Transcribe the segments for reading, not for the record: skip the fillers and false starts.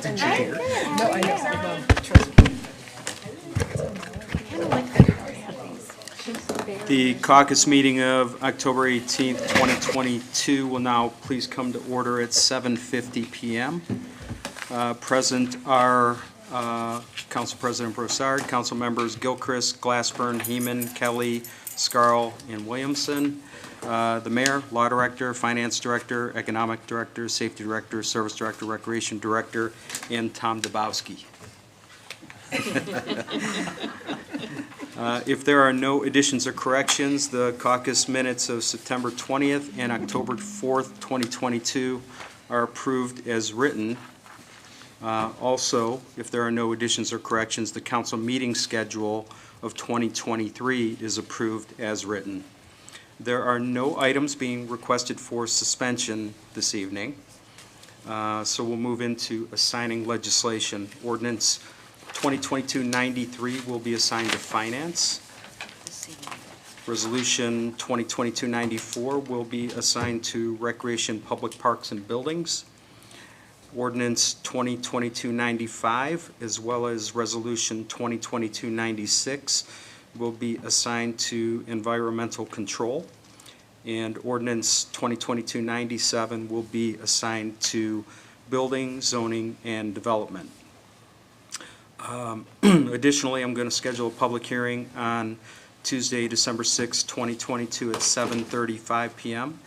Not that you're here. No, I know. Well, trust me. The caucus meeting of October 18th, 2022 will now please come to order at 7:50 PM. Present are Council President Broussard, Council members Gilchrist, Glassburn, Heeman, Kelly, Scarl, and Williamson. The Mayor, Law Director, Finance Director, Economic Director, Safety Director, Service Director, Recreation Director, and Tom Dabowski. If there are no additions or corrections, the caucus minutes of September 20th and October 4th, 2022 are approved as written. Also, if there are no additions or corrections, the council meeting schedule of 2023 is approved as written. There are no items being requested for suspension this evening, so we'll move into assigning legislation. Ordinance 2022-93 will be assigned to Finance. Resolution 2022-94 will be assigned to Recreation, Public Parks, and Buildings. Ordinance 2022-95, as well as Resolution 2022-96, will be assigned to Environmental Control. And Ordinance 2022-97 will be assigned to Building, Zoning, and Development. Additionally, I'm going to schedule a public hearing on Tuesday, December 6, 2022 at 7:35 p.m.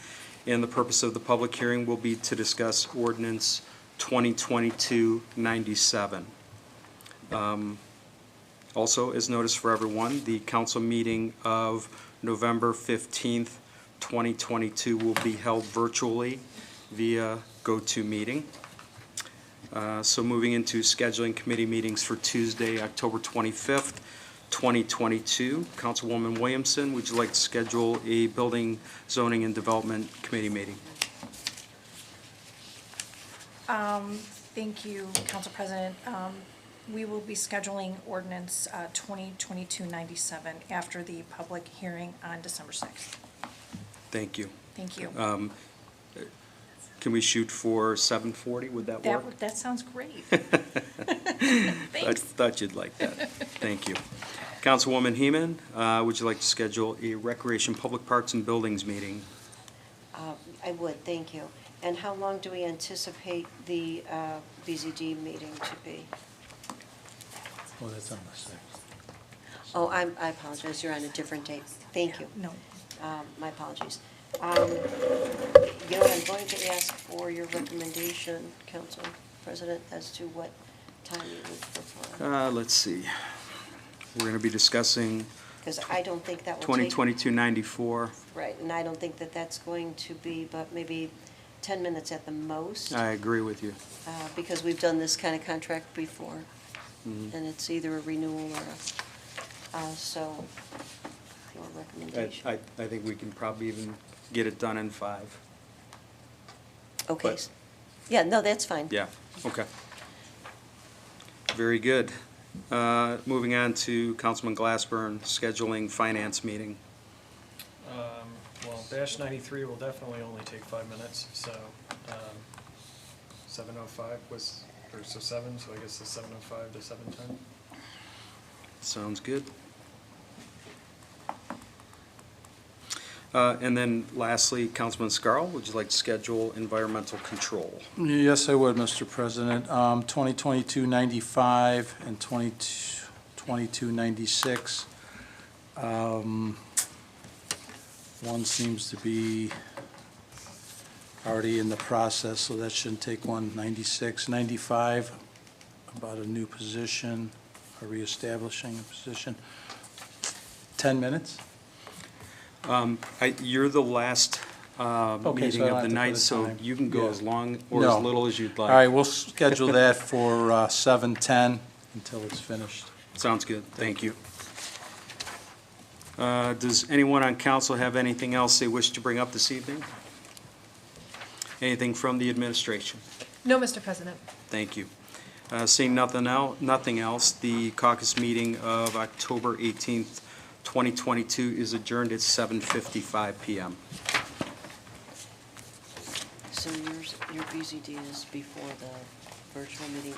And the purpose of the public hearing will be to discuss Ordinance 2022-97. Also, as noticed for everyone, the council meeting of November 15th, 2022 will be held virtually via GoToMeeting. So moving into scheduling committee meetings for Tuesday, October 25th, 2022. Councilwoman Williamson, would you like to schedule a Building, Zoning, and Development Committee meeting? Thank you, Council President. We will be scheduling ordinance 2022-97 after the public hearing on December 6th. Thank you. Thank you. Can we shoot for 7:40? Would that work? That sounds great. I Thanks. thought you'd like that. Thank you. Councilwoman Heeman, would you like to schedule a Recreation, Public Parks, and Buildings meeting? I would, thank you. And how long do we anticipate the BZD meeting to be? Oh, that's on the 6th. Oh, I apologize, you're on a different date. Thank you. No. My apologies. You know what, I'm going to ask for your recommendation, Council President, as to what time you would prefer. Let's see. We're going to be discussing Because I don't think that will take... 2022-94. Right, and I don't think that that's going to be but maybe 10 minutes at the most. I agree with you. Because we've done this kind of contract before. Mhm. And it's either a renewal or so, your recommendation. I think we can probably even get it done in 5. Okay. but- Yeah, no, that's fine. Yeah, okay. Very good. Moving on to Councilman Glassburn, scheduling finance meeting. Well, dash 93 will definitely only take 5 minutes, so 7:05 was, or so 7, so I guess the 7:05 to 7:10. Sounds good. And then lastly, Councilman Scarl, would you like to schedule environmental control? Yes, I would, Mr. President. 2022-95 and 2022-96. One seems to be already in the process, so that shouldn't take one. 96, 95, about a new position, or reestablishing a position. 10 minutes? You're the last Okay, meeting so I of don't have the to night, put a so time. you can go Yeah. as long or No. as little as you'd like. All right, we'll schedule that for 7:10 until it's finished. Sounds good, thank you. Does anyone on council have anything else they wish to bring up this evening? Anything from the administration? No, Mr. President. Thank you. Seeing nothing else, the caucus meeting of October 18th, 2022 is adjourned at 7:55 p.m. So your BZD is before the virtual meeting.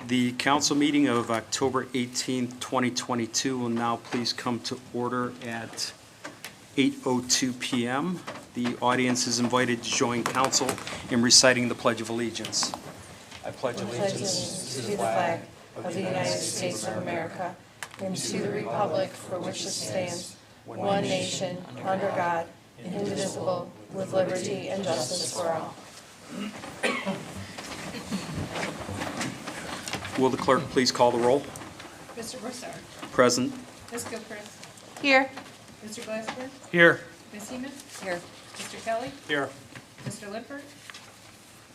The council meeting of October 18th, 2022 will now please come to order at 8:02 PM. The audience is invited to join council in reciting the Pledge of Allegiance. I pledge allegiance To the flag of the United States of America and to the republic for which it stands, one nation, under God, indivisible, with liberty and justice for all. Will the clerk please call the roll? Mr. Broussard. Present. Ms. Gilchrist. Here. Mr. Glassberg. Here. Ms. Heeman. Here. Mr. Kelly. Here. Mr. Lippert.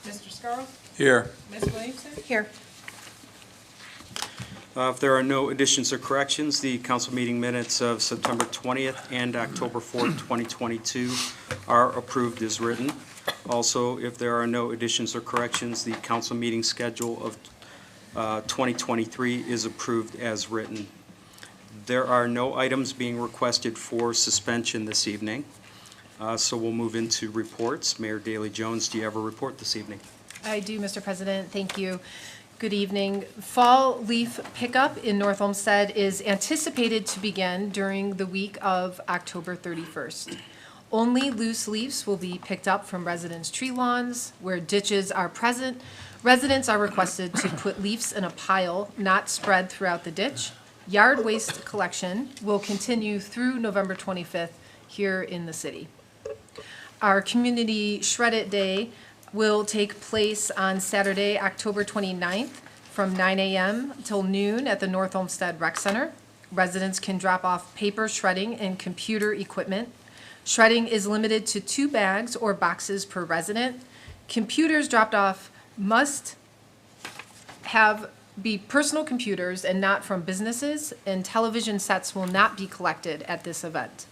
Mr. Scarl. Here. Ms. Williamson. Here. If there are no additions or corrections, the council meeting minutes of September 20th and October 4th, 2022 are approved as written. Also, if there are no additions or corrections, the council meeting schedule of 2023 is approved as written. There are no items being requested for suspension this evening, so we'll move into reports. Mayor Daley Jones, do you have a report this evening? I do, Mr. President. Thank you. Good evening. Fall leaf pickup in North Olmsted is anticipated to begin during the week of October 31st. Only loose leaves will be picked up from residents' tree lawns. Where ditches are present, residents are requested to put leaves in a pile, not spread throughout the ditch. Yard waste collection will continue through November 25th here in the city. Our Community Shred It Day will take place on Saturday, October 29th, from 9 a.m. till noon at the North Olmsted Rec Center. Residents can drop off paper shredding and computer equipment. Shredding is limited to 2 bags or boxes per resident. Computers dropped off must be personal computers and not from businesses, and television sets will not be collected at this event.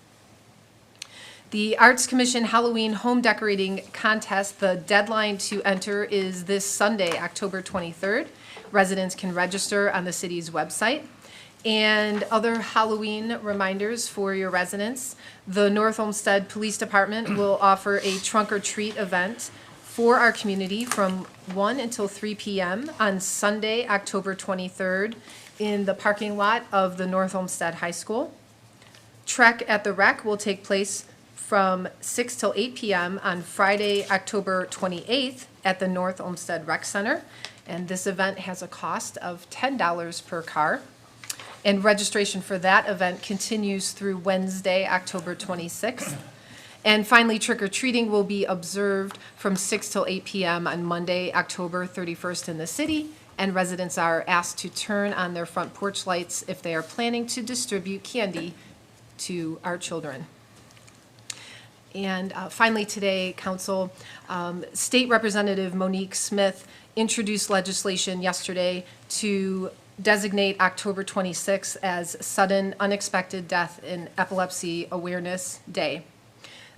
The Arts Commission Halloween Home Decorating Contest, the deadline to enter is this Sunday, October 23rd. Residents can register on the city's website. And other Halloween reminders for your residents. The North Olmsted Police Department will offer a trunk or treat event for our community from 1 until 3 p.m. on Sunday, October 23rd in the parking lot of the North Olmsted High School. Trek at the Rec will take place from 6 till 8 p.m. on Friday, October 28th at the North Olmsted Rec Center. And this event has a cost of $10 per car. And registration for that event continues through Wednesday, October 26th. And finally, trick-or-treating will be observed from 6 till 8 p.m. on Monday, October 31st in the city. And residents are asked to turn on their front porch lights if they are planning to distribute candy to our children. And finally today, Council, State Representative Monique Smith introduced legislation yesterday to designate October 26th as Sudden Unexpected Death in Epilepsy Awareness Day.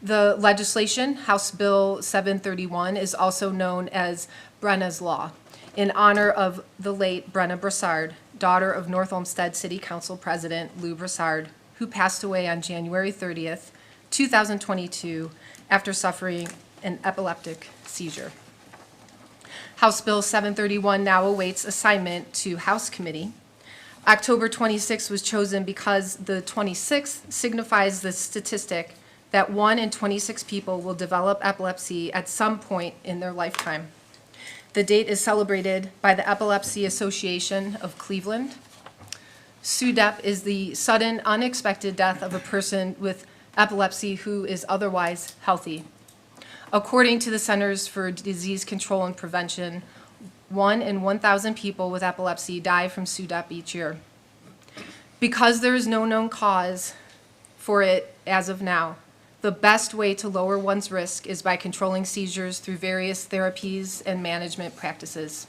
The legislation, House Bill 731, is also known as Brenna's Law, in honor of the late Brenna Broussard, daughter of North Olmsted City Council President Lou Broussard, who passed away on January 30th, 2022, after suffering an epileptic seizure. House Bill 731 now awaits assignment to House Committee. October 26th was chosen because the 26th signifies the statistic that 1 in 26 people will develop epilepsy at some point in their lifetime. The date is celebrated by the Epilepsy Association of Cleveland. SUDEP is the sudden, unexpected death of a person with epilepsy who is otherwise healthy. According to the Centers for Disease Control and Prevention, 1 in 1,000 people with epilepsy die from SUDEP each year. Because there is no known cause for it as of now, the best way to lower one's risk is by controlling seizures through various therapies and management practices.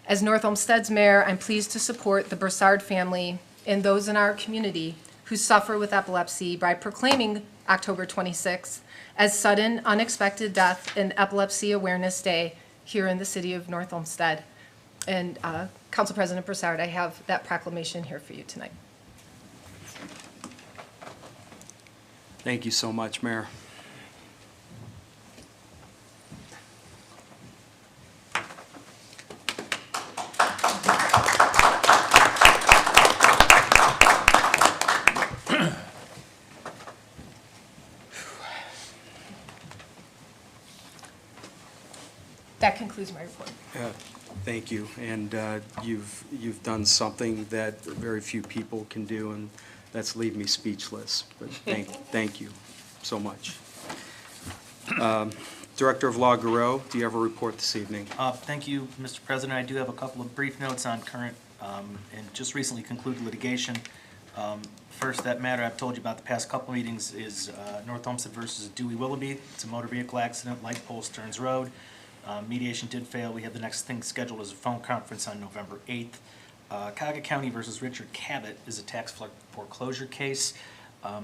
As North Olmsted's mayor, I'm pleased to support the Broussard family and those in our community who suffer with epilepsy by proclaiming October 26th as Sudden Unexpected Death and Epilepsy Awareness Day here in the city of North Olmsted. And Council President Broussard, I have that proclamation here for you tonight. Thank you so much, Mayor. concludes my report. Thank you, and you've done something that very few people can do, and that's leave me speechless, but thank you so much. Director of Law Garreau, do you have a report this evening? Thank you, Mr. President. I do have a couple of brief notes on current and just recently concluded litigation. First, that matter I've told you about the past couple meetings is North Olmsted versus Dewey Willoughby. It's a motor vehicle accident, light pole Stearns Road. Mediation did fail. We have the next thing scheduled as a phone conference on November 8th. Caucus County versus Richard Cabot is a tax foreclosure case.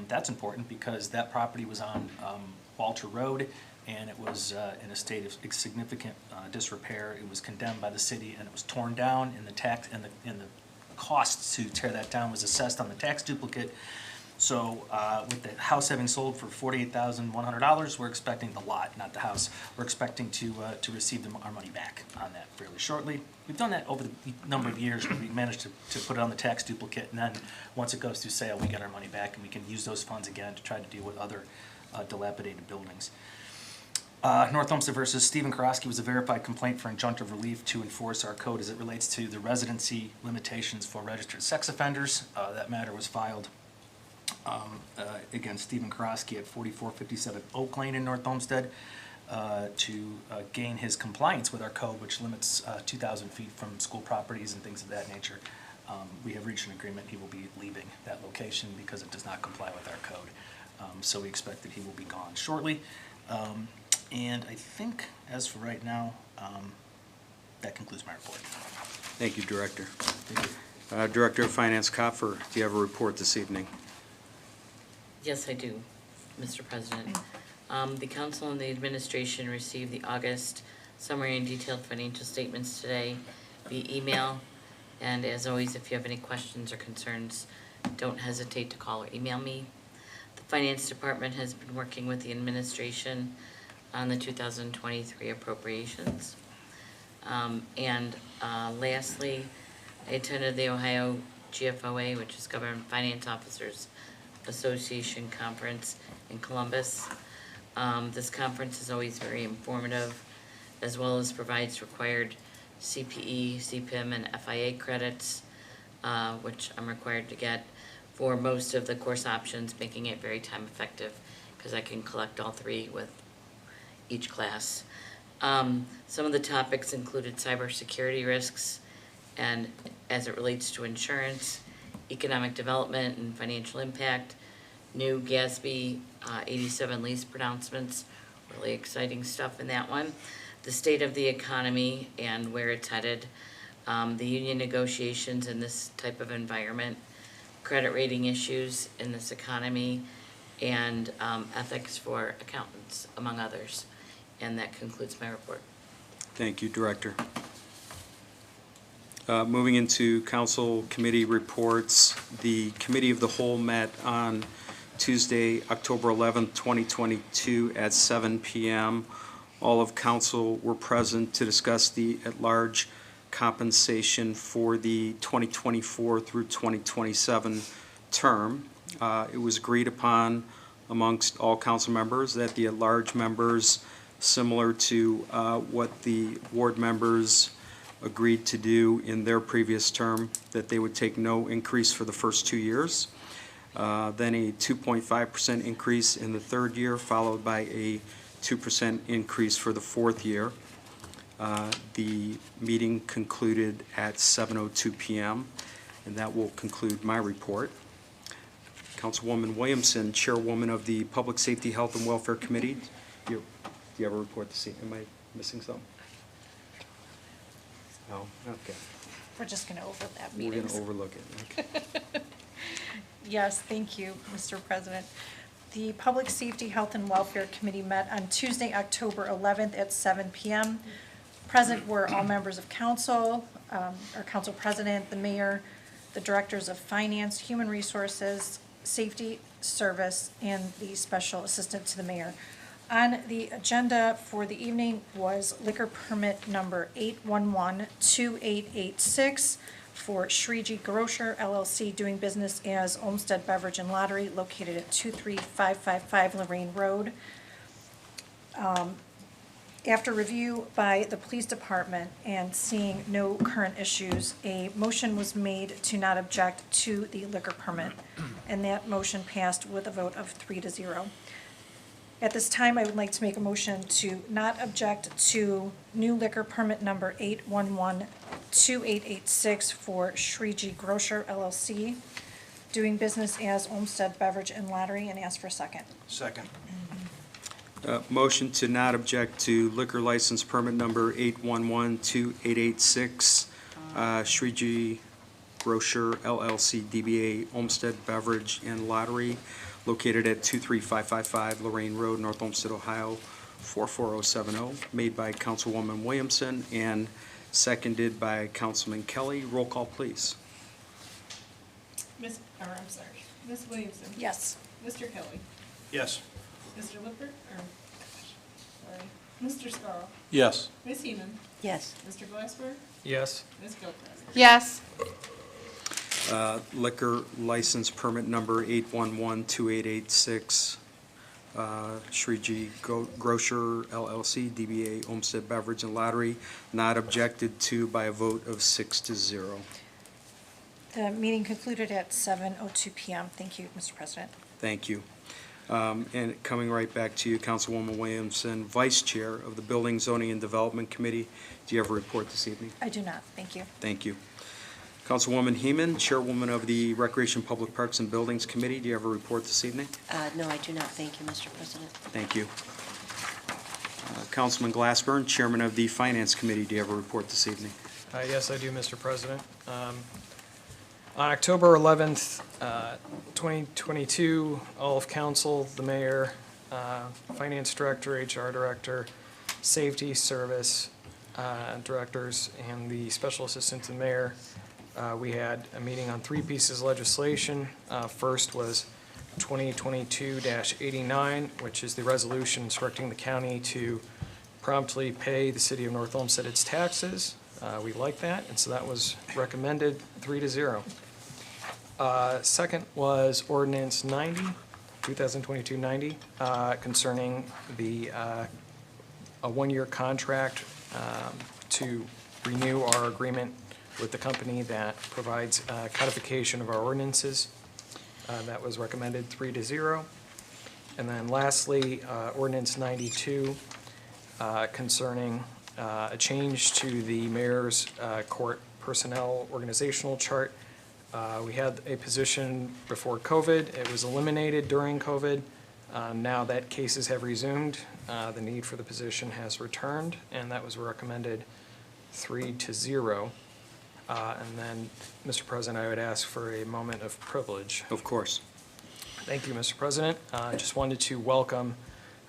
That's important because that property was on Walter Road, and it was in a state of significant disrepair. It was condemned by the city, and it was torn down, and the costs to tear that down was assessed on the tax duplicate. So with the house having sold for $48,100, we're expecting the lot, not the house. We're expecting to receive our money back on that fairly shortly. We've done that over the number of years where we managed to put it on the tax duplicate, and then once it goes through sale, we get our money back, and we can use those funds again to try to deal with other dilapidated buildings. North Olmsted versus Stephen Karofsky was a verified complaint for injunctive relief to enforce our code as it relates to the residency limitations for registered sex offenders. That matter was filed against Stephen Karofsky at 4457 Oak Lane in North Olmsted to gain his compliance with our code, which limits 2,000 feet from school properties and things of that nature. We have reached an agreement. He will be leaving that location because it does not comply with our code. So we expect that he will be gone shortly. And I think, as for right now, that concludes my report. Thank you, Director. Thank you. Director of Finance Kopfer, do you have a report this evening? Yes, I do, Mr. President. The council and the administration received the August summary and detailed financial statements today via email. And as always, if you have any questions or concerns, don't hesitate to call or email me. The Finance Department has been working with the administration on the 2023 appropriations. Lastly, I attended the Ohio GFOA, which is Government Finance Officers Association Conference in Columbus. This conference is always very informative, as well as provides required CPE, CPIM, and FIA credits, which I'm required to get for most of the course options, making it very time effective because I can collect all three with each class. Some of the topics included cybersecurity risks and as it relates to insurance, economic development and financial impact, new GASB 87 lease pronouncements, really exciting stuff in that one, the state of the economy and where it's headed, the union negotiations in this type of environment, credit rating issues in this economy, and ethics for accountants, among others. And that concludes my report. Thank you, Director. Moving into council committee reports, the Committee of the Whole met on Tuesday, October 11th, 2022 at 7 p.m. All of council were present to discuss the at-large compensation for the 2024 through 2027 term. It was agreed upon amongst all council members that the at-large members, similar to what the ward members agreed to do in their previous term, that they would take no increase for the first 2 years, then a 2.5% increase in the third year, followed by a 2% increase for the fourth year. The meeting concluded at 7:02 p.m., and that will conclude my report. Councilwoman Williamson, Chairwoman of the Public Safety, Health, and Welfare Committee, do you have a report to see? Am I missing something? No? Okay. We're just going to overlap We're meetings. going to overlook it. Okay. Yes, thank you, Mr. President. The Public Safety, Health, and Welfare Committee met on Tuesday, October 11th at 7 p.m. Present were all members of council, our council president, the mayor, the directors of finance, human resources, safety, service, and the special assistant to the mayor. On the agenda for the evening was liquor permit number 8112886 for Shriji Grocer LLC doing business as Olmsted Beverage and Lottery located at 23555 Lorraine Road. After review by the police department and seeing no current issues, a motion was made to not object to the liquor permit, and that motion passed with a vote of 3-0. At this time, I would like to make a motion to not object to new liquor permit number 8112886 for Shriji Grocer LLC, doing business as Olmsted Beverage and Lottery, and ask for a second. Second. Motion to not object to liquor license permit number 8112886, Shriji Grocer LLC DBA Olmsted Beverage and Lottery, located at 23555 Lorraine Road, North Olmsted, Ohio, 44070, made by Councilwoman Williamson and seconded by Councilman Kelly. Roll call, please. Miss Williamson. Yes. Mr. Kelly. Yes. Mr. Lippert, sorry, Mr. Scarl. Yes. Miss Heeman. Yes. Mr. Glassberg. Yes. Ms. Gilchrist. Yes. Liquor license permit number 8112886, Shriji Grocer LLC, DBA Olmsted Beverage and Lottery, not objected to by a vote of 6-0. The meeting concluded at 7:02 PM. Thank you, Mr. President. Thank you. And coming right back to you, Councilwoman Williamson, Vice Chair of the Building, Zoning, and Development Committee. Do you have a report this evening? I do not. Thank you. Thank you. Councilwoman Heeman, Chairwoman of the Recreation, Public Parks, and Buildings Committee. Do you have a report this evening? No, I do not. Thank you, Mr. President. Thank you. Councilman Glassburn, Chairman of the Finance Committee. Do you have a report this evening? Yes, I do, Mr. President. On October 11th, 2022, all of council, the mayor, finance director, HR director, safety service directors, and the special assistant to the mayor, we had a meeting on 3 pieces of legislation. First was 2022-89, which is the resolution instructing the county to promptly pay the city of North Olmsted its taxes. We like that, and so that was recommended 3-0. Second was ordinance 2022-90, concerning the, a 1-year contract to renew our agreement with the company that provides codification of our ordinances. That was recommended 3-0. And then lastly, ordinance 92, concerning a change to the mayor's court personnel organizational chart. We had a position before COVID. It was eliminated during COVID. Now that cases have resumed, the need for the position has returned, and that was recommended 3-0. And then, Mr. President, I would ask for a moment of privilege. Of course. Thank you, Mr. President. I just wanted to welcome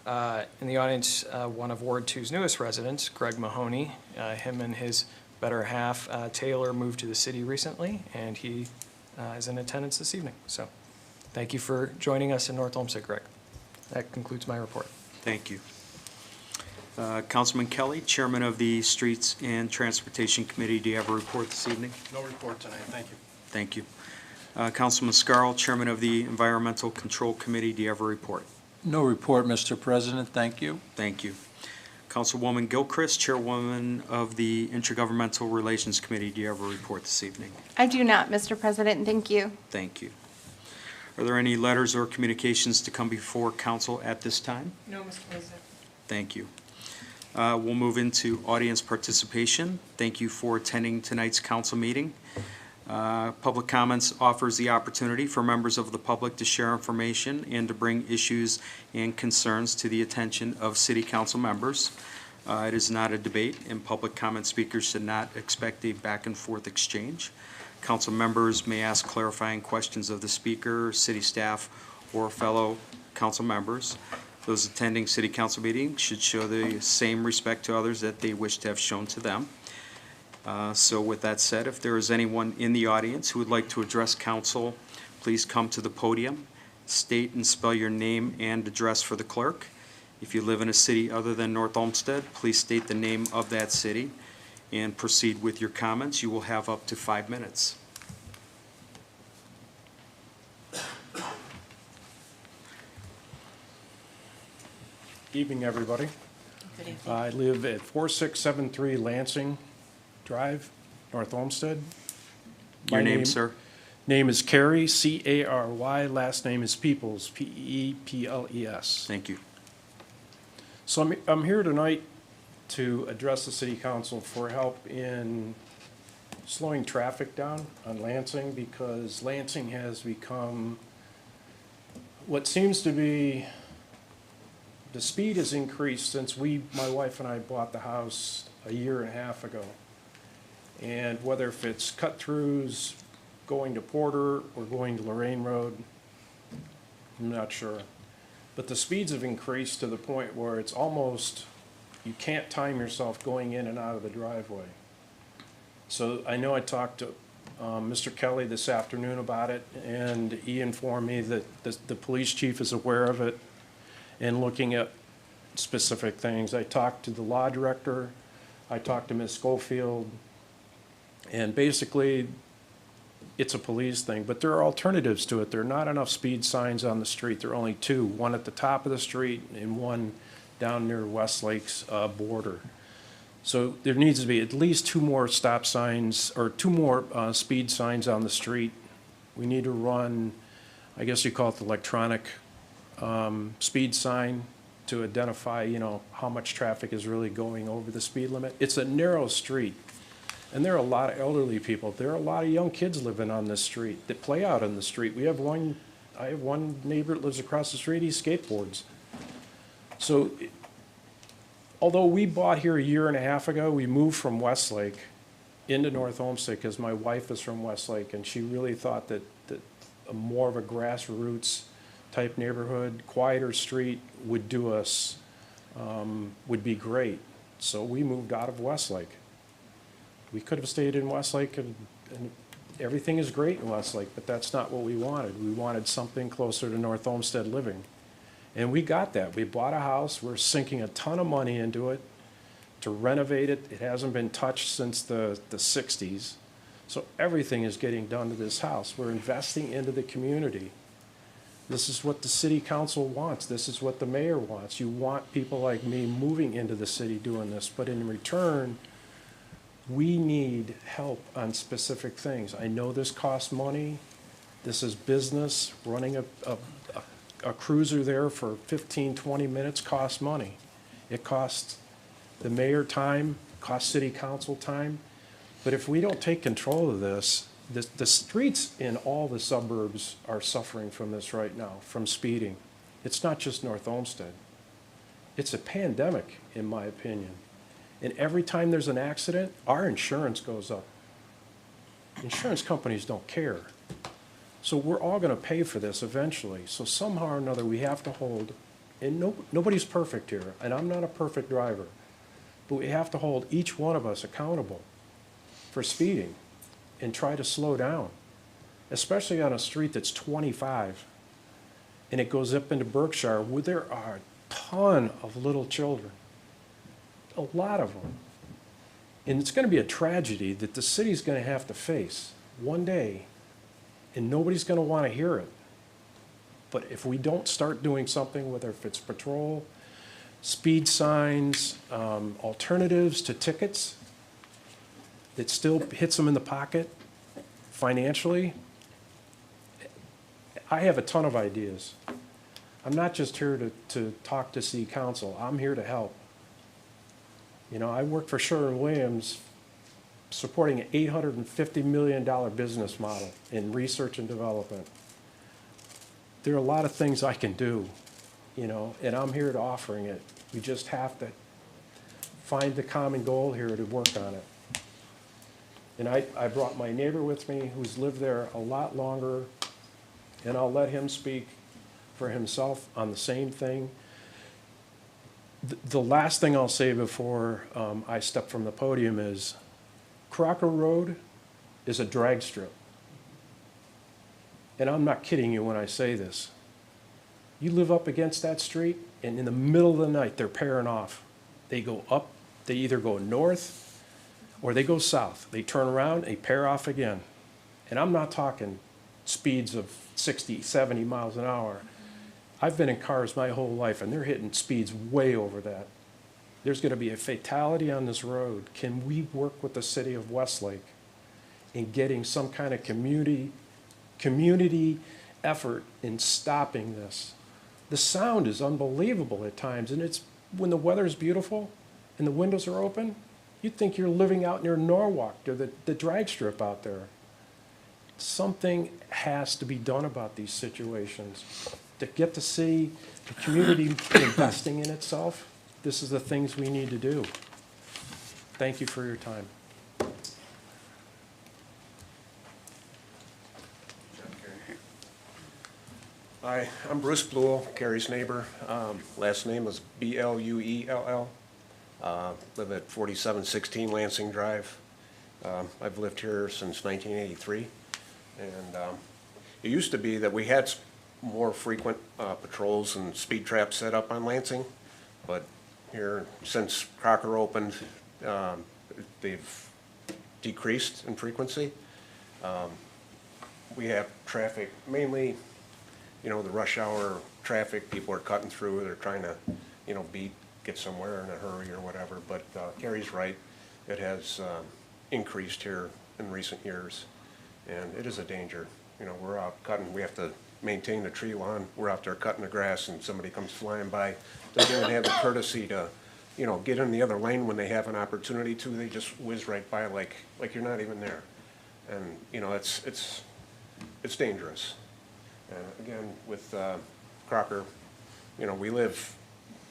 in the audience one of Ward 2's newest residents, Greg Mahoney. Him and his better half, Taylor, moved to the city recently, and he is in attendance this evening. So thank you for joining us in North Olmsted, Greg. That concludes my report. Thank you. Councilman Kelly, Chairman of the Streets and Transportation Committee. Do you have a report this evening? No report tonight. Thank you. Thank you. Councilman Scarl, Chairman of the Environmental Control Committee. Do you have a report? No report, Mr. President. Thank you. Thank you. Councilwoman Gilchrist, Chairwoman of the Intergovernmental Relations Committee. Do you have a report this evening? I do not, Mr. President. Thank you. Thank you. Are there any letters or communications to come before council at this time? No, Mr. President. Thank you. We'll move into audience participation. Thank you for attending tonight's council meeting. Public comments offers the opportunity for members of the public to share information and to bring issues and concerns to the attention of city council members. It is not a debate, and public comment speakers should not expect a back and forth exchange. Council members may ask clarifying questions of the speaker, city staff, or fellow council members. Those attending city council meetings should show the same respect to others that they wish to have shown to them. So with that said, if there is anyone in the audience who would like to address council, please come to the podium, state and spell your name and address for the clerk. If you live in a city other than North Olmsted, please state the name of that city and proceed with your comments. You will have up to 5 minutes. Evening, everybody. Good evening. I live at 4673 Lansing Drive, North Olmsted. Your My name, sir? Name is Carey, C-A-R-Y, last name is Peoples, P-E-P-L-E-S. Thank you. So I'm here tonight to address the city council for help in slowing traffic down on Lansing, because Lansing has become what seems to be, the speed has increased since my wife and I bought the house a year and a half ago. And whether if it's cut-throughs, going to Porter or going to Lorraine Road, I'm not sure. But the speeds have increased to the point where it's almost, you can't time yourself going in and out of the driveway. So I know I talked to Mr. Kelly this afternoon about it, and he informed me that the police chief is aware of it and looking at specific things. I talked to the law director, I talked to Ms. Schofield, and basically, it's a police thing, but there are alternatives to it. There are not enough speed signs on the street. There are only two, one at the top of the street and one down near Westlake's border. So there needs to be at least two more stop signs, or two more speed signs on the street. We need to run, I guess you call it the electronic speed sign to identify, you know, how much traffic is really going over the speed limit. It's a narrow street. And there are a lot of elderly people. There are a lot of young kids living on this street that play out on the street. I have one neighbor that lives across the street, he skateboards. So, although we bought here a year and a half ago, we moved from Westlake into North Olmsted because my wife is from Westlake, and she really thought that a more of a grassroots type neighborhood, quieter street would do us, would be great. So we moved out of Westlake. We could have stayed in Westlake, and everything is great in Westlake, but that's not what we wanted. We wanted something closer to North Olmsted living. And we got that. We bought a house. We're sinking a ton of money into it to renovate it. It hasn't been touched since the 60s. So everything is getting done to this house. We're investing into the community. This is what the city council wants. This is what the mayor wants. You want people like me moving into the city doing this, but in return, we need help on specific things. I know this costs money. This is business. Running a cruiser there for 15, 20 minutes costs money. It costs the mayor time, costs city council time. But if we don't take control of this, the streets in all the suburbs are suffering from this right now, from speeding. It's not just North Olmsted. It's a pandemic, in my opinion. And every time there's an accident, our insurance goes up. Insurance companies don't care. So we're all gonna pay for this eventually. So somehow or another, we have to hold, and nobody's perfect here, and I'm not a perfect driver, but we have to hold each one of us accountable for speeding and try to slow down, especially on a street that's 25, and it goes up into Berkshire, where there are a ton of little children. A lot of them. And it's going to be a tragedy that the city's going to have to face one day, and nobody's going to want to hear it. But if we don't start doing something, whether if it's patrol, speed signs, alternatives to tickets, that still hits them in the pocket financially, I have a ton of ideas. I'm not just here to talk to city council. I'm here to help. You know, I work for Sherwin-Williams supporting an $850 million business model in research and development. There are a lot of things I can do, you know, and I'm here to offering it. We just have to find the common goal here to work on it. And I brought my neighbor with me who's lived there a lot longer, and I'll let him speak for himself on the same thing. The last thing I'll say before I step from the podium is Crocker Road is a drag strip. And I'm not kidding you when I say this. You live up against that street, and in the middle of the night, they're pairing off. They go up, they either go north or they go south. They turn around, they pair off again. And I'm not talking speeds of 60, 70 miles an hour. I've been in cars my whole life, and they're hitting speeds way over that. there's going to be a fatality on this road. Can we work with the city of Westlake in getting some kind of community effort in stopping this? The sound is unbelievable at times, and it's when the weather is beautiful and the windows are open, you'd think you're living out near Norwalk or the drag strip out there. Something has to be done about these situations. To get to see the community investing in itself, this is the things we need to do. Thank you for your time. Hi, I'm Bruce Bluell, Carrie's neighbor. Last name is Bluell. Live at 4716 Lansing Drive. I've lived here since 1983. And it used to be that we had more frequent patrols and speed traps set up on Lansing. But here, since Caucus opened, they've decreased in frequency. We have traffic, mainly, you know, the rush hour traffic, people are cutting through, they're trying to, you know, get somewhere in a hurry or whatever, but Carrie's right, it has increased here in recent years, and it is a danger. You know, we're out cutting, we have to maintain the tree lawn, we're out there cutting the grass and somebody comes flying by, doesn't even have the courtesy to, you know, get in the other lane when they have an opportunity to, they just whiz right by like you're not even there. And, you know, it's dangerous. And again, with Crocker, you know,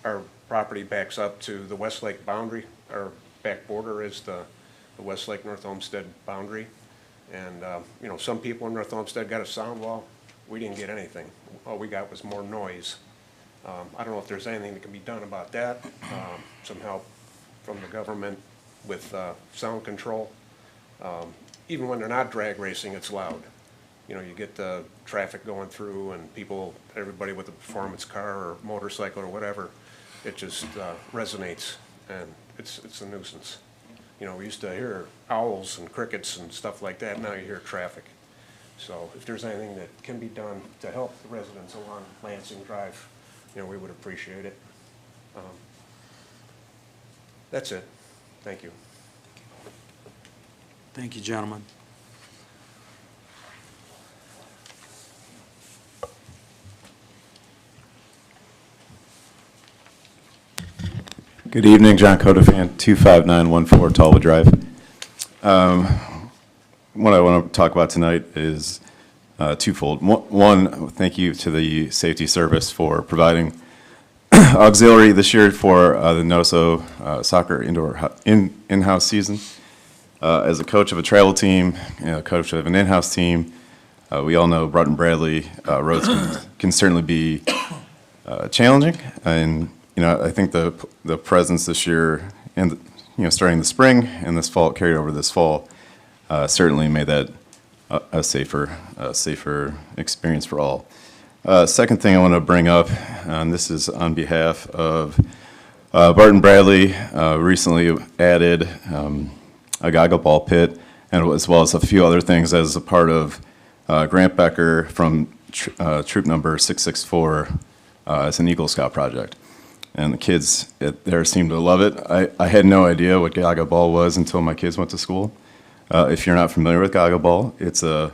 our property backs up to the Westlake boundary. Our back border is the Westlake North Olmsted boundary. And, you know, some people in North Olmsted got a sound wall. We didn't get anything. All we got was more noise. I don't know if there's anything that can be done about that. Some help from the government with sound control. Even when they're not drag racing, it's loud. You know, you get the traffic going through and everybody with a performance car or motorcycle or whatever, it just resonates, and it's a nuisance. You know, we used to hear owls and crickets and stuff like that, now you hear traffic. So if there's anything that can be done to help the residents along Lansing Drive, you know, we would appreciate it. That's it. Thank you. Thank you, gentlemen. Good evening, John Codafan, 25914 Tallwood Drive. What I want to talk about tonight is twofold. One, thank you to the safety service for providing auxiliary this year for the NOSO soccer in-house season. As a coach of a travel team, coach of an in-house team, we all know Broughton Bradley roads can certainly be challenging, and I think the presence this year, and starting the spring and this fall, carried over this fall, certainly made that a safer experience for all. Second thing I want to bring up, and this is on behalf of Barton Bradley, recently added a goggle ball pit, and as well as a few other things as a part of Grant Becker from troop number 664 as an Eagle Scout project. And the kids there seem to love it. I had no idea what goggle ball was until my kids went to school. If you're not familiar with goggle ball, it's a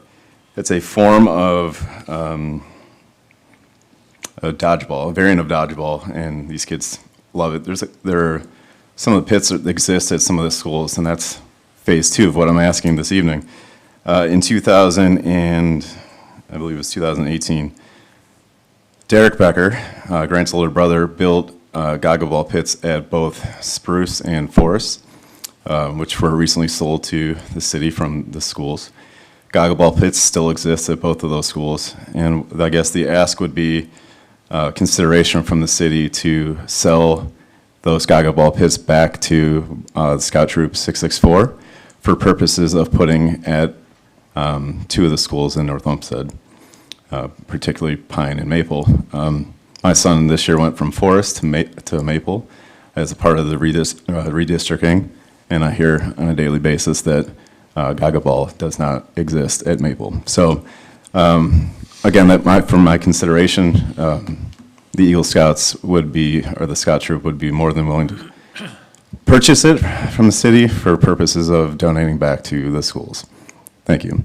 form of a dodgeball, a variant of dodgeball, and these kids love it. There are some of the pits that exist at some of the schools, and that's phase 2 of what I'm asking this evening. In 2000 and I believe it was 2018, Derek Becker, Grant's older brother, built goggle ball pits at both Spruce and Forest, which were recently sold to the city from the schools. Goggle ball pits still exist at both of those schools, and I guess the ask would be consideration from the city to sell those goggle ball pits back to Scout Troop 664 for purposes of putting at 2 of the schools in North Olmsted, particularly Pine and Maple. My son this year went from Forest to Maple as a part of the redistricting, and I hear on a daily basis that goggle ball does not exist at Maple. So again, for my consideration, the Eagle Scouts would be, or the Scout Troop would be more than willing purchase it from the city for purposes of donating back to the schools. Thank you.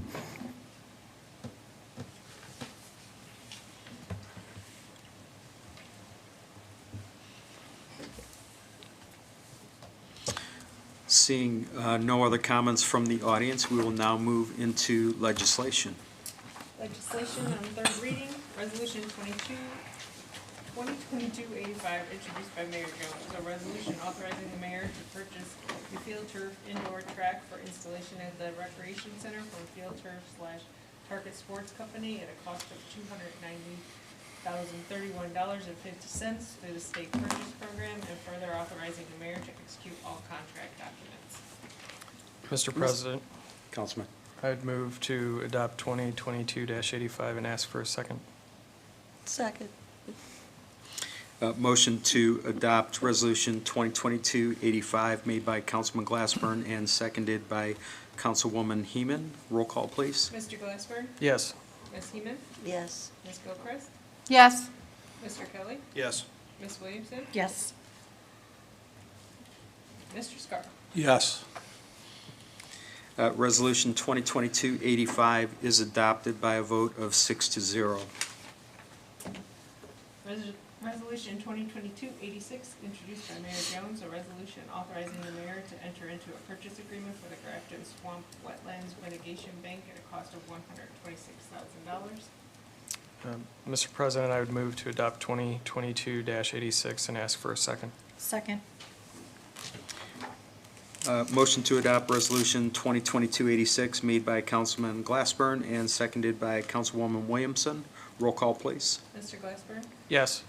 Seeing no other comments from the audience, we will now move into legislation. Legislation on third reading, resolution 2022-85, introduced by Mayor Jones. A resolution authorizing the mayor to purchase the field turf indoor track for installation at the recreation center from Field Turf / Target Sports Company at a cost of $290,031.50 through the state purchase program, and further authorizing the mayor to execute all contract documents. Mr. President, Councilman. I'd move to adopt 2022-85 and ask for a second. Second. Motion to adopt Resolution 2022-85 made by Councilman Glassburn and seconded by Councilwoman Heeman. Roll call, please. Mr. Glassberg? Yes. Ms. Heeman? Yes. Ms. Gilchrist? Yes. Mr. Kelly? Yes. Ms. Williamson? Yes. Mr. Scar? Yes. Resolution 2022-85 is adopted by a vote of 6-0. Resolution 2022-86, introduced by Mayor Jones, a resolution authorizing the mayor to enter into a purchase agreement for the Grafton Swamp Wetlands Mitigation Bank at a cost of $126,000. Mr. President, I would move to adopt 2022-86 and ask for a second. Second. Motion to adopt Resolution 2022-86 made by Councilman Glassburn and seconded by Councilwoman Williamson. Roll call, please. Mr. Glassberg? Yes.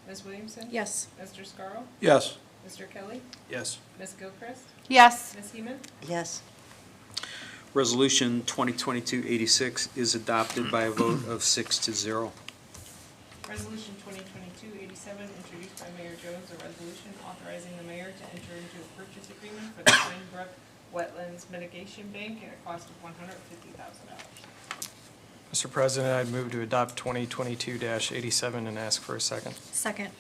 Ms. Williamson? Yes. Mr. Scarrow? Yes. Mr. Kelly? Yes. Ms. Gilchrist? Yes. Ms. Heeman? Yes. Resolution 2022-86 is adopted by a vote of 6-0. Resolution 2022-87, introduced by Mayor Jones, a resolution authorizing the mayor to enter into a purchase agreement for the Pine Brook Wetlands Mitigation Bank at a cost of $150,000. Mr. President, I'd move to adopt 2022-87 and ask for a second. Second.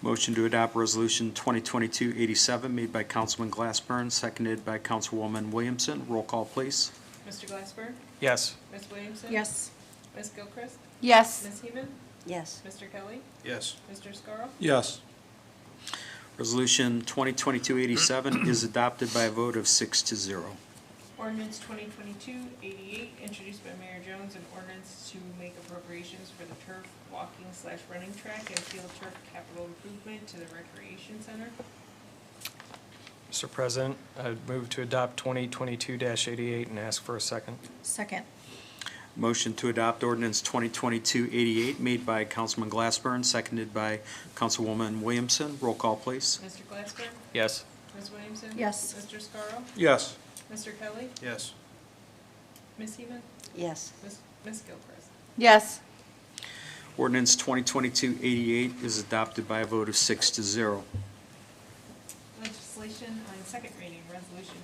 Motion to adopt Resolution 2022-87 made by Councilman Glassburn, seconded by Councilwoman Williamson. Roll call, please. Mr. Glassberg? Yes. Ms. Williamson? Yes. Ms. Gilchrist? Yes. Ms. Heeman? Yes. Mr. Kelly? Yes. Mr. Scarrow? Yes. Resolution 2022-87 is adopted by a vote of 6-0. Ordinance 2022-88, introduced by Mayor Jones, an ordinance to make appropriations for the turf walking / running track and field turf capital improvement to the recreation center. Mr. President, I'd move to adopt 2022-88 and ask for a second. Second. Motion to adopt Ordinance 2022-88 made by Councilman Glassburn, seconded by Councilwoman Williamson. Roll call, please. Mr. Glassberg? Yes. Ms. Williamson? Yes. Mr. Scarrow? Yes. Mr. Kelly? Yes. Ms. Heeman? Yes. Ms. Gilchrist? Yes. Ordinance 2022-88 is adopted by a vote of 6-0. Legislation on second reading, resolution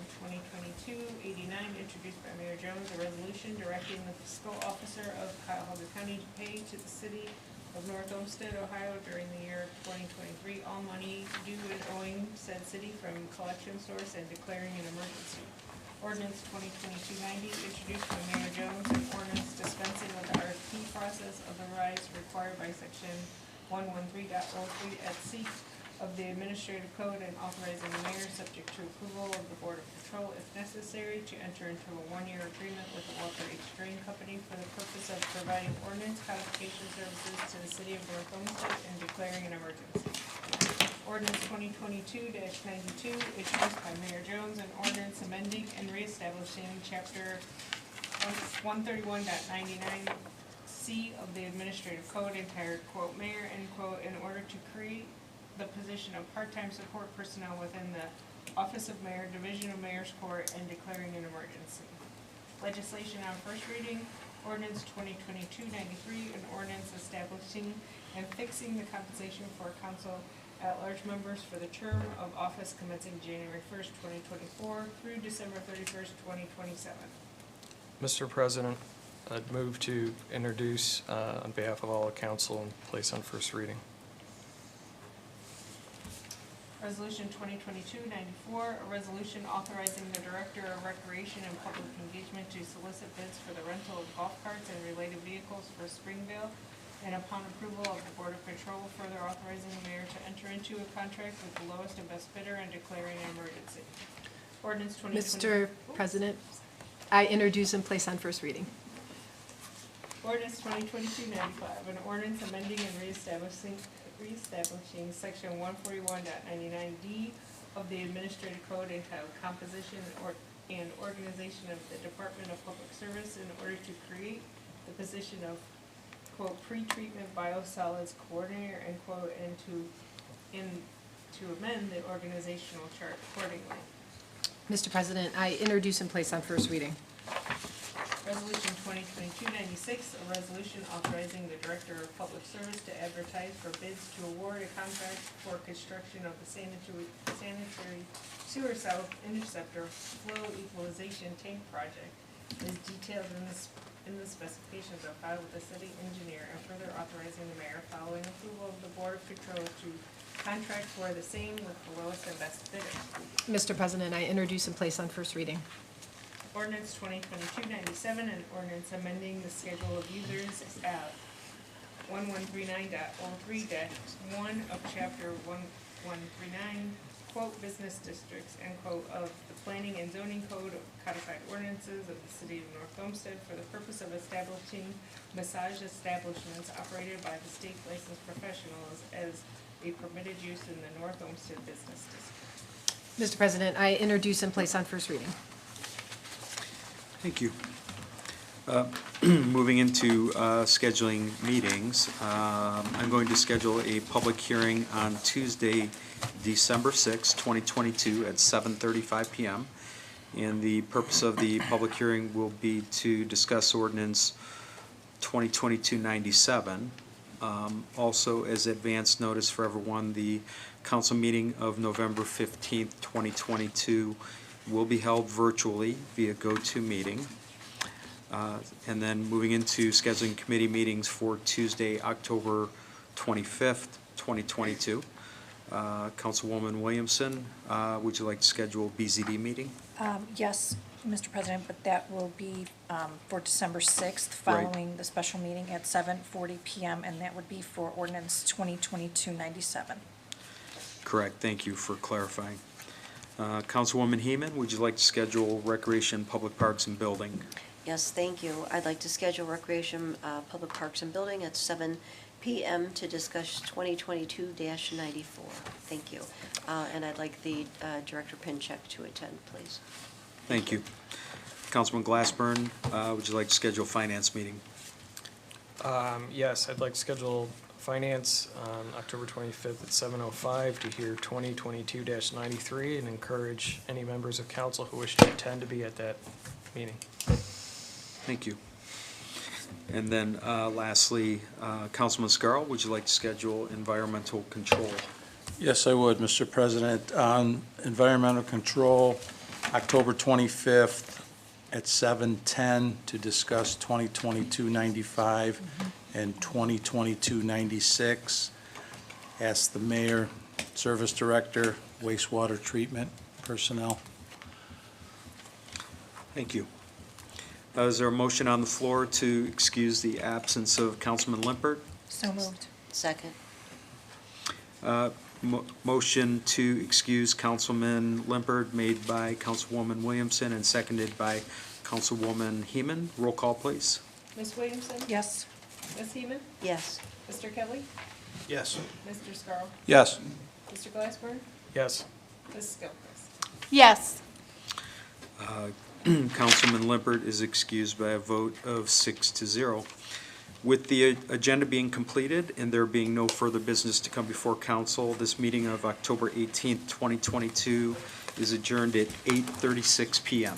2022-89, introduced by Mayor Jones, a resolution directing the fiscal officer of Cuyahoga County to pay to the city of North Olmsted, Ohio during the year 2023 all money due and owing said city from collection source and declaring an emergency. Ordinance 2022-90, introduced by Mayor Jones, an ordinance dispensing with the RFP process otherwise required by section 113.03 at C of the Administrative Code and authorizing the mayor, subject to approval of the Board of Patrol if necessary, to enter into a one-year agreement with the Walter H. Drain Company for the purpose of providing ordinance codification services to the city of North Olmsted and declaring an emergency. Ordinance 2022-92, introduced by Mayor Jones, an ordinance amending and reestablishing Chapter 131.99C of the Administrative Code entitled, quote, Mayor, end quote, in order to create the position of part-time support personnel within the Office of Mayor, Division of Mayor's Court, and declaring an emergency. Legislation on first reading, ordinance 2022-93, an ordinance establishing and fixing the compensation for council at-large members for the term of office commencing January 1st, 2024 through December 31st, 2027. Mr. President, I'd move to introduce on behalf of all council and place on first reading. Resolution 2022-94, a resolution authorizing the Director of Recreation and Public Engagement to solicit bids for the rental of golf carts and related vehicles for Springvale, and upon approval of the Board of Control, further authorizing the mayor to enter into a contract with the lowest and best bidder and declaring an emergency. Ordinance 2020. Mr. President, I introduce and place on first reading. Ordinance 2022-95, an ordinance amending and reestablishing section 141.99D of the Administrative Code entitled Composition and Organization of the Department of Public Service in order to create the position of, quote, pre-treatment biosolids coordinator, end quote, and to amend the organizational chart accordingly. Mr. President, I introduce and place on first reading. Resolution 2022-96, a resolution authorizing the Director of Public Service to advertise for bids to award a contract for construction of the sanitary sewer south interceptor flow equalization tank project is detailed in the specifications of filed with the city engineer, and further authorizing the mayor, following approval of the Board of Control, to contract for the same with the lowest and best bidder. Mr. President, I introduce and place on first reading. Ordinance 2022-97, an ordinance amending the schedule of users at 1139.03-1 of chapter 1139, quote, business districts, end quote, of the planning and zoning code of codified ordinances of the city of North Olmsted for the purpose of establishing massage establishments operated by the state licensed professionals as a permitted use in the North Olmsted business district. Mr. President, I introduce and place on first reading. Thank you. Moving into scheduling meetings, I'm going to schedule a public hearing on Tuesday, December 6, 2022 at 7:35 p.m. And the purpose of the public hearing will be to discuss ordinance 2022-97. Also, as advance notice for everyone, the council meeting of November 15th, 2022 will be held virtually via GoToMeeting. And then moving into scheduling committee meetings for Tuesday, October 25th, 2022. Councilwoman Williamson, would you like to schedule a BZD meeting? Yes, Mr. President, but that will be for December 6th, following the special meeting at 7:40 PM, and that would be for ordinance 2022-97. Correct, thank you for clarifying. Councilwoman Heeman, would you like to schedule recreation, public parks, and building? Yes, thank you. I'd like to schedule Recreation, Public Parks and Building at 7 PM to discuss 2022-94. Thank you. And I'd like the Director Pinchek to attend, please. Thank you. Councilman Glassburn, would you like to schedule a finance meeting? Yes, I'd like to schedule Finance on October 25th at 7:05 to hear 2022-93 and encourage any members of council who wish to attend to be at that meeting. Thank you. And then lastly, Councilman Scarl, would you like to schedule environmental control? Yes, I would, Mr. President. On environmental control, October 25th at 7:10 to discuss 2022-95 and 2022-96. Ask the mayor, service director, wastewater treatment personnel. Thank you. Is there a motion on the floor to excuse the absence of Councilman Limpert? So moved. Second. Motion to excuse Councilman Limpert made by Councilwoman Williamson and seconded by Councilwoman Heeman. Roll call, please. Ms. Williamson? Yes. Ms. Heeman? Yes. Mr. Kelly? Yes. Mr. Scarl? Yes. Mr. Glassburn? Yes. Ms. Gilchrist? Yes. Councilman Limpert is excused by a vote of 6-0. With the agenda being completed and there being no further business to come before council, this meeting of October 18th, 2022 is adjourned at 8:36 p.m.